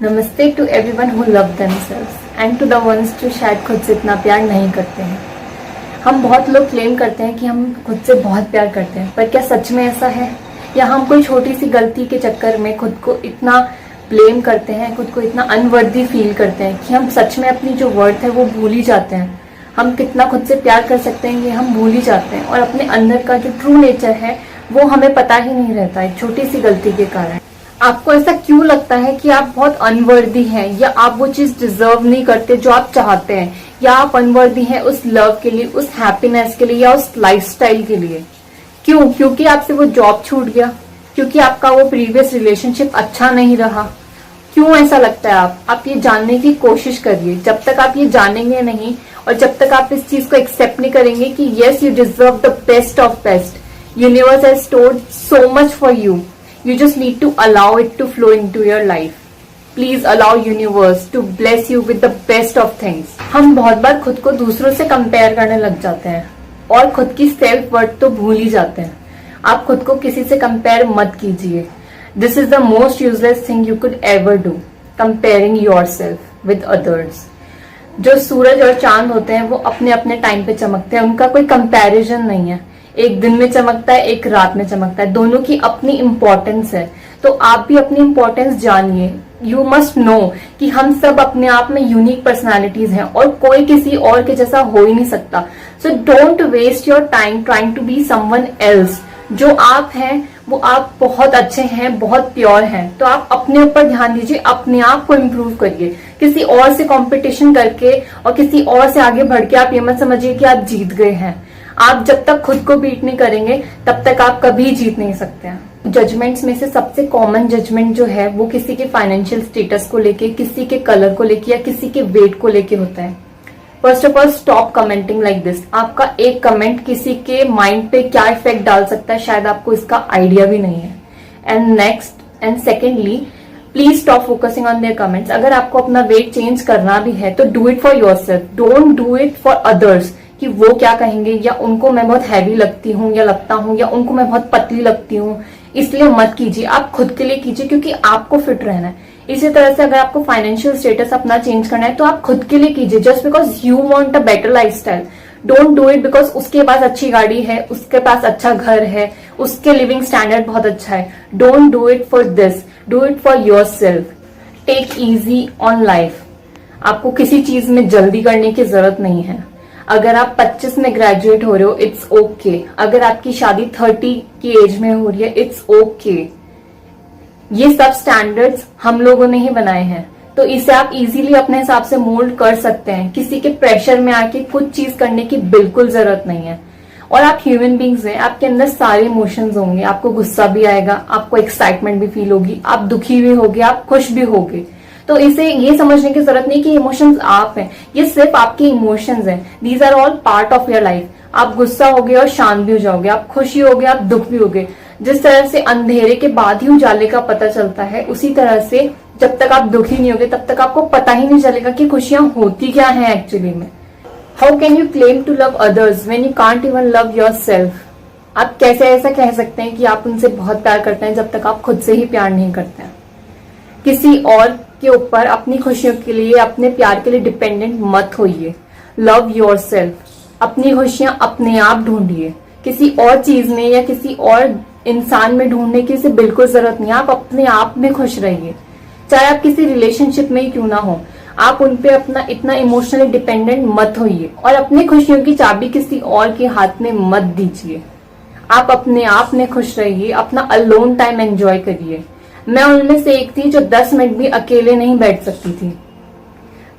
नमस्ते to everyone who love themselves and to the ones जो शायद खुद से इतना प्यार नहीं करते हैं। हम बहुत लोग क्लेम करते हैं कि हम खुद से बहुत प्यार करते हैं, पर क्या सच में ऐसा है? या हम कोई छोटी सी गलती के चक्कर में खुद को इतना ब्लेम करते हैं, खुद को इतना अनवर्दी फील करते हैं कि हम सच में अपनी जो वर्थ है वो भूल ही जाते हैं। हम कितना खुद से प्यार कर सकते हैं ये हम भूल ही जाते हैं, और अपने अंदर का जो ट्रू नेचर है वो हमें पता ही नहीं रहता एक छोटी सी गलती के कारण। आपको ऐसा क्यों लगता है कि आप बहुत अनवर्दी हैं, या आप वो चीज डिजर्व नहीं करते जो आप चाहते हैं, या आप अनवर्दी हैं उस लव के लिए, उस हैप्पीनेस के लिए, या उस लाइफस्टाइल के लिए? क्यों? क्योंकि आपसे वो जॉब छूट गया, क्योंकि आपका वो प्रीवियस रिलेशनशिप अच्छा नहीं रहा? क्यों ऐसा लगता है? आप ये जानने की कोशिश करिए। जब तक आप ये जानेंगे नहीं और जब तक आप इस चीज को एक्सेप्ट नहीं करेंगे कि yes you deserve the best of best, universe has stored so much for you, you just need to allow it to flow into your life. Please allow universe to bless you with the best of things. हम बहुत बार खुद को दूसरों से compare करने लग जाते हैं और खुद की सेल्फ वर्थ तो भूल ही जाते हैं। आप खुद को किसी से कंपेयर मत कीजिए। This is the most useless thing you could ever do, comparing yourself with others. जो सूरज और चांद होते हैं वो अपने अपने टाइम पे चमकते हैं, उनका कोई कंपैरिजन नहीं है। एक दिन में चमकता है, एक रात में चमकता है, दोनों की अपनी इंपॉर्टेंस है। तो आप भी अपनी इंपॉर्टेंस जानिए। यू मस्ट नो कि हम सब अपने आप में यूनिक पर्सनालिटीज हैं और कोई किसी और के जैसा हो ही नहीं सकता। So don't waste your time trying to be someone else. जो आप हैं वो आप बहुत अच्छे हैं, बहुत प्योर हैं। तो आप अपने ऊपर ध्यान दीजिए, अपने आप को इम्प्रूव करिए। किसी और से कंपटीशन करके और किसी और से आगे बढ़ के आप ये मत समझिए कि आप जीत गए हैं। आप जब तक खुद को बीट नहीं करेंगे तब तक आप कभी जीत नहीं सकते हैं। जजमेंट्स में से सबसे कॉमन जजमेंट जो है वो किसी के फाइनेंशियल स्टेटस को लेके, किसी के कलर को लेके, या किसी के वेट को लेके होता है। First of all stop commenting like this. आपका एक कमेंट किसी के माइंड पे क्या इफेक्ट डाल सकता है शायद आपको इसका आइडिया भी नहीं है। And secondly please stop focusing on their comments. अगर आपको अपना वेट चेंज करना भी है तो do it for yourself, don't do it for others कि वो क्या कहेंगे, या उनको मैं बहुत हैवी लगती हूँ या लगता हूँ, या उनको मैं बहुत पतली लगती हूँ, इसलिए मत कीजिए। आप खुद के लिए कीजिए क्योंकि आपको फिट रहना है। इसी तरह से अगर आपको फाइनेंशियल स्टेटस अपना चेंज करना है तो आप खुद के लिए कीजिए, just because you want a better lifestyle. Don't do it because उसके पास अच्छी गाड़ी है, उसके पास अच्छा घर है, उसके लिविंग स्टैंडर्ड बहुत अच्छा है। Don't do it for this, do it for yourself. Take easy on life. आपको किसी चीज में जल्दी करने की जरूरत नहीं है। अगर आप 25 में ग्रेजुएट हो रहे हो, इट्स ओके। अगर आपकी शादी 30 की एज में हो रही है, इट्स ओके। ये सब स्टैंडर्ड्स हम लोगों ने ही बनाए हैं, तो इसे आप इजीली अपने हिसाब से मोल्ड कर सकते हैं। किसी के प्रेशर में आके कुछ चीज करने की बिल्कुल जरूरत नहीं है। और आप ह्यूमन बींग्स हैं, आपके अंदर सारे इमोशंस होंगे। आपको गुस्सा भी आएगा, आपको एक्साइटमेंट भी फील होगी, आप दुखी भी होगे, आप खुश भी होगे। तो इसे ये समझने की जरूरत नहीं कि इमोशंस आप हैं, ये सिर्फ आपके इमोशंस हैं। These are all part of your life. आप गुस्सा होगे और शांत भी हो जाओगे, आप खुशी होगे, आप दुख भी होगे। जिस तरह से अंधेरे के बाद ही उजाले का पता चलता है, उसी तरह से जब तक आप दुखी नहीं होगे तब तक आपको पता ही नहीं चलेगा कि खुशियां होती क्या है एक्चुअली में। How can you claim to love others when you can't even love yourself? आप कैसे ऐसा कह सकते हैं कि आप उनसे बहुत प्यार करते हैं जब तक आप खुद से ही प्यार नहीं करते हैं? किसी और के ऊपर अपनी खुशियों के लिए, अपने प्यार के लिए डिपेंडेंट मत होइए। Love yourself. अपनी खुशियां अपने आप ढूंढिए, किसी और चीज में या किसी और इंसान में ढूंढने की इसे बिल्कुल जरूरत नहीं है। आप अपने आप में खुश रहिए, चाहे आप किसी रिलेशनशिप में ही क्यों ना हो। आप उनपे अपना इतना इमोशनली डिपेंडेंट मत होइए और अपनी खुशियों की चाबी किसी और के हाथ में मत दीजिए। आप अपने आप में खुश रहिए, अपना अलोन टाइम एंजॉय करिए। मैं उनमें से एक थी जो 10 मिनट भी अकेले नहीं बैठ सकती थी,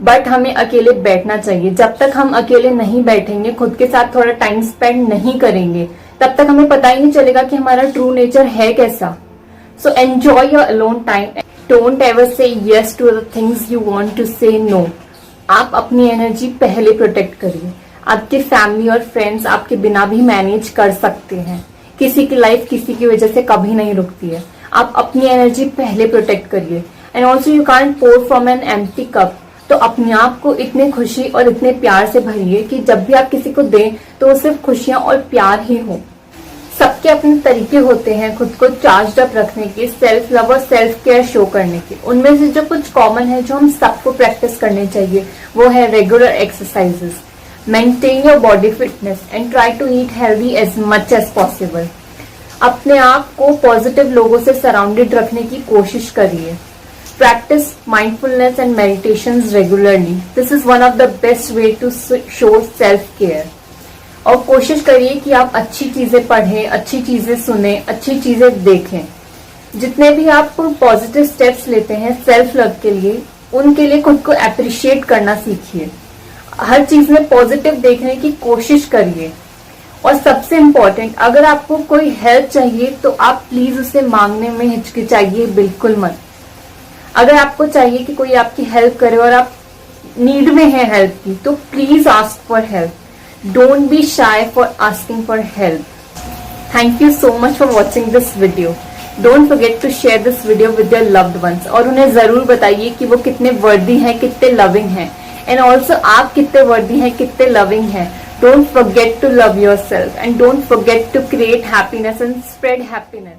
बट हमें अकेले बैठना चाहिए। जब तक हम अकेले नहीं बैठेंगे, खुद के साथ थोड़ा टाइम स्पेंड नहीं करेंगे, तब तक हमें पता ही नहीं चलेगा कि हमारा ट्रू नेचर है कैसा। So enjoy your alone time. Don't ever say yes to the things you want to say no. आप अपनी एनर्जी पहले प्रोटेक्ट करिए। आपके फैमिली और फ्रेंड्स आपके बिना भी मैनेज कर सकते हैं। किसी की लाइफ किसी की वजह से कभी नहीं रुकती है। आप अपनी एनर्जी पहले प्रोटेक्ट करिए। And also you can't pour from an empty cup. तो अपने आप को इतने खुशी और इतने प्यार से भरिए कि जब भी आप किसी को दें तो वो सिर्फ खुशियां और प्यार ही हो। सबके अपने तरीके होते हैं खुद को चार्ज अप रखने के, सेल्फ लव और सेल्फ केयर शो करने के। उनमें से जो कुछ कॉमन है जो हम सबको प्रैक्टिस करने चाहिए वो है regular exercises, maintain your body fitness and try to eat healthy as much as possible. अपने आप को पॉजिटिव लोगों से सराउंडेड रखने की कोशिश करिए। Practice mindfulness and meditation regularly, this is one of the best way to show self care. और कोशिश करिए कि आप अच्छी चीजें पढ़ें, अच्छी चीजें सुने, अच्छी चीजें देखें। जितने भी आप पॉजिटिव स्टेप्स लेते हैं सेल्फ लव के लिए, उनके लिए खुद को अप्रिशिएट करना सीखिए। हर चीज में पॉजिटिव देखने की कोशिश करिए। और सबसे इम्पोर्टेंट, अगर आपको कोई हेल्प चाहिए तो आप प्लीज उसे मांगने में हिचकिचाइए बिल्कुल मत। अगर आपको चाहिए कि कोई आपकी हेल्प करे और आप नीड में है हेल्प की, तो please ask for help. Don't be shy for asking for help. Thank you so much for watching this video. Don't forget to share this video with your loved ones. और उन्हें जरूर बताइए कि वो कितने वर्दी हैं, कितने लविंग हैं, and also आप कितने वर्दी हैं, कितने लविंग हैं। Don't forget to love yourself and don't forget to create happiness and spread happiness.